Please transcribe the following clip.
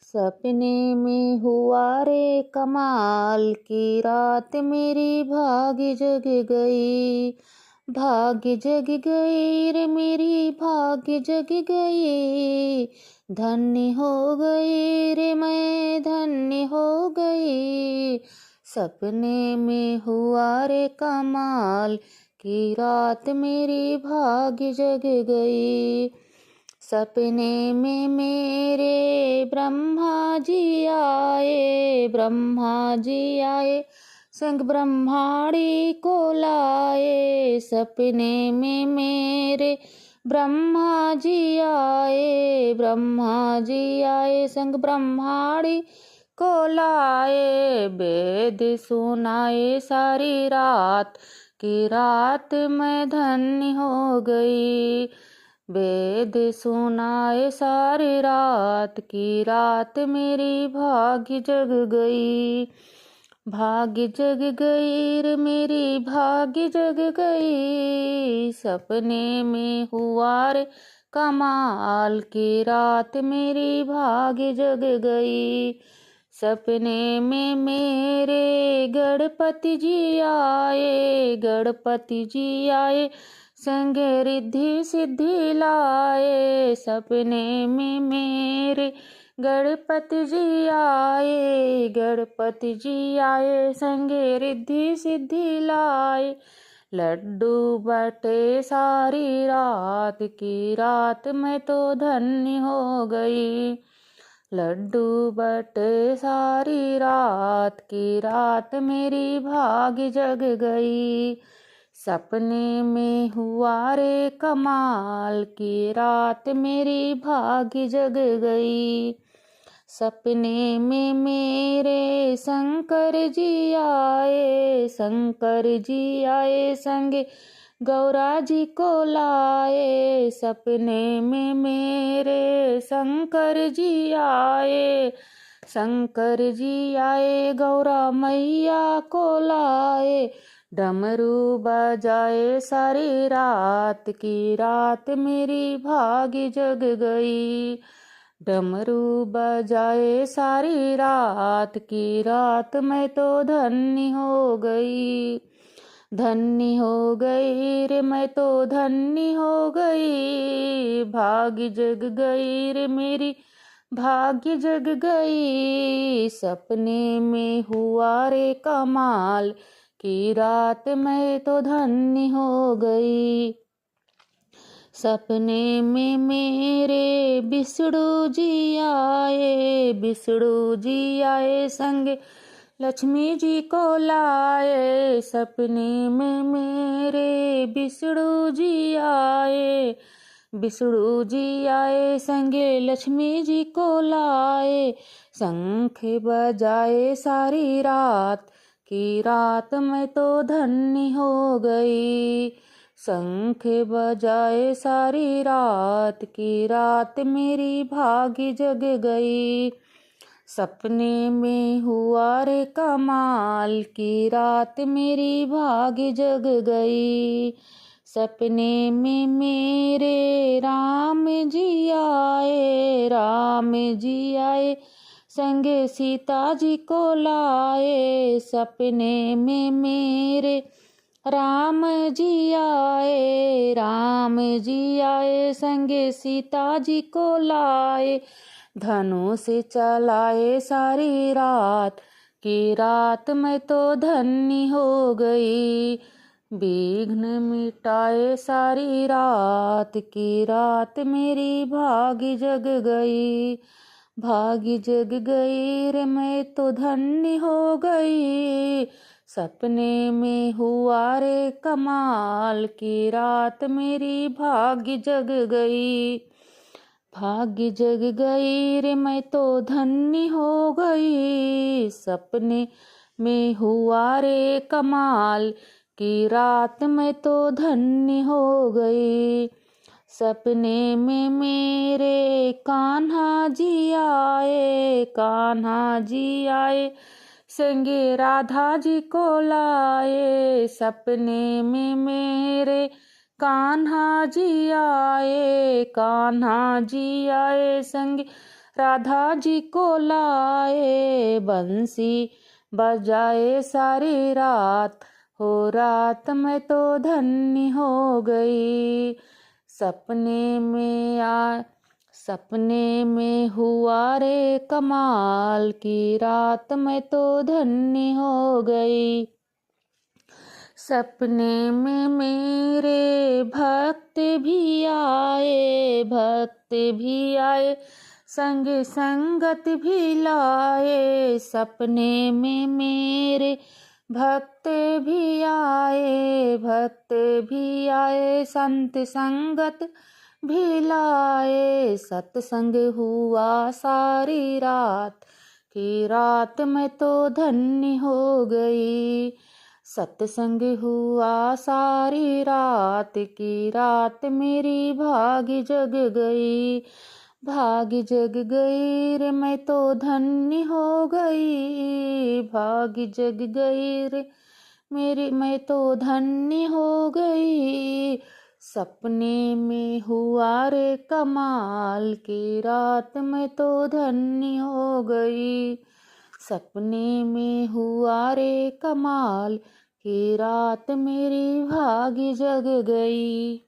सपने में हुआ रे कमाल की रात मेरी भाग्य जग गई। भाग्य जग गई रे मेरी भाग्य जग गई। धन्य हो गई रे मैं धन्य हो गई। सपने में हुआ रे कमाल की रात मेरी भाग्य जग गई। सपने में मेरे ब्रह्मा जी आए, ब्रह्मा जी आए संग ब्रह्माणी को लाए। सपने में मेरे ब्रह्मा जी आए, ब्रह्मा जी आए संग ब्रह्माणी को लाए। वेद सुनाए सारी रात की रात मैं धन्य हो गई। वेद सुनाए सारी रात की रात मेरी भाग्य जग गई। भाग्य जग गई रे मेरी भाग्य जग गई। सपने में हुआ रे कमाल की रात मेरी भाग्य जग गई। सपने में मेरे गणपति जी आए, गणपति जी आए संग रिद्धि सिद्धि लाए। सपने में मेरे गणपति जी आए, गणपति जी आए संग रिद्धि सिद्धि लाए। लड्डू बटे सारी रात की रात मैं तो धन्य हो गई। लड्डू बटे सारी रात की रात मेरी भाग्य जग गई। सपने में हुआ रे कमाल की रात मेरी भाग्य जग गई। सपने में मेरे शंकर जी आए, शंकर जी आए संगे गौरा जी को लाए। सपने में मेरे शंकर जी आए, शंकर जी आए गौरा मैया को लाए। डमरू बजाए सारी रात की रात मेरी भाग्य जग गई। डमरू बजाए सारी रात की रात मैं तो धन्य हो गई। धन्य हो गई रे मैं तो धन्य हो गई। भाग्य जग गई रे मेरी भाग्य जग गई। सपने में हुआ रे कमाल की रात मैं तो धन्य हो गई। सपने में मेरे विष्णु जी आए, विष्णु जी आए संग लक्ष्मी जी को लाए। सपने में मेरे विष्णु जी आए, विष्णु जी आए संगे लक्ष्मी जी को लाए। शंख बजाए सारी रात की रात मैं तो धन्य हो गई। शंख बजाए सारी रात की रात मेरी भाग्य जग गई। सपने में हुआ रे कमाल की रात मेरी भाग्य जग गई। सपने में मेरे राम जी आए, राम जी आए संगे सीता जी को लाए। सपने में मेरे राम जी आए, राम जी आए संगे सीता जी को लाए। धनुष चलाए सारी रात की रात मैं तो धन्य हो गई। विघ्न मिटाए सारी रात की रात मेरी भाग्य जग गई। भाग्य जग गई रे मैं तो धन्य हो गई। सपने में हुआ रे कमाल की रात मेरी भाग्य जग गई। भाग्य जग गई रे मैं तो धन्य हो गई। सपने में हुआ रे कमाल की रात मैं तो धन्य हो गई। सपने में मेरे कान्हा जी आए, कान्हा जी आए संगे राधा जी को लाए। सपने में मेरे कान्हा जी आए, कान्हा जी आए संग राधा जी को लाए, बंसी बजाए सारी रात, हो रात मैं तो धन्य हो गई। सपने में हुआ रे कमाल, की रात मैं तो धन्य हो गई। सपने में मेरे भक्त भी आए, संग संगत भी लाए। सपने में मेरे भक्त भी आए, संत संगत भी लाए। सत्संग हुआ सारी रात, की रात मैं तो धन्य हो गई। सत्संग हुआ सारी रात, की रात मेरी भाग जग गई। भाग जग गई रे मैं तो धन्य हो गई। भाग जग गई रे मेरी मैं तो धन्य हो गई। सपने में हुआ रे कमाल, की रात मैं तो धन्य हो गई। सपने में हुआ रे कमाल, की रात मेरी भाग जग गई।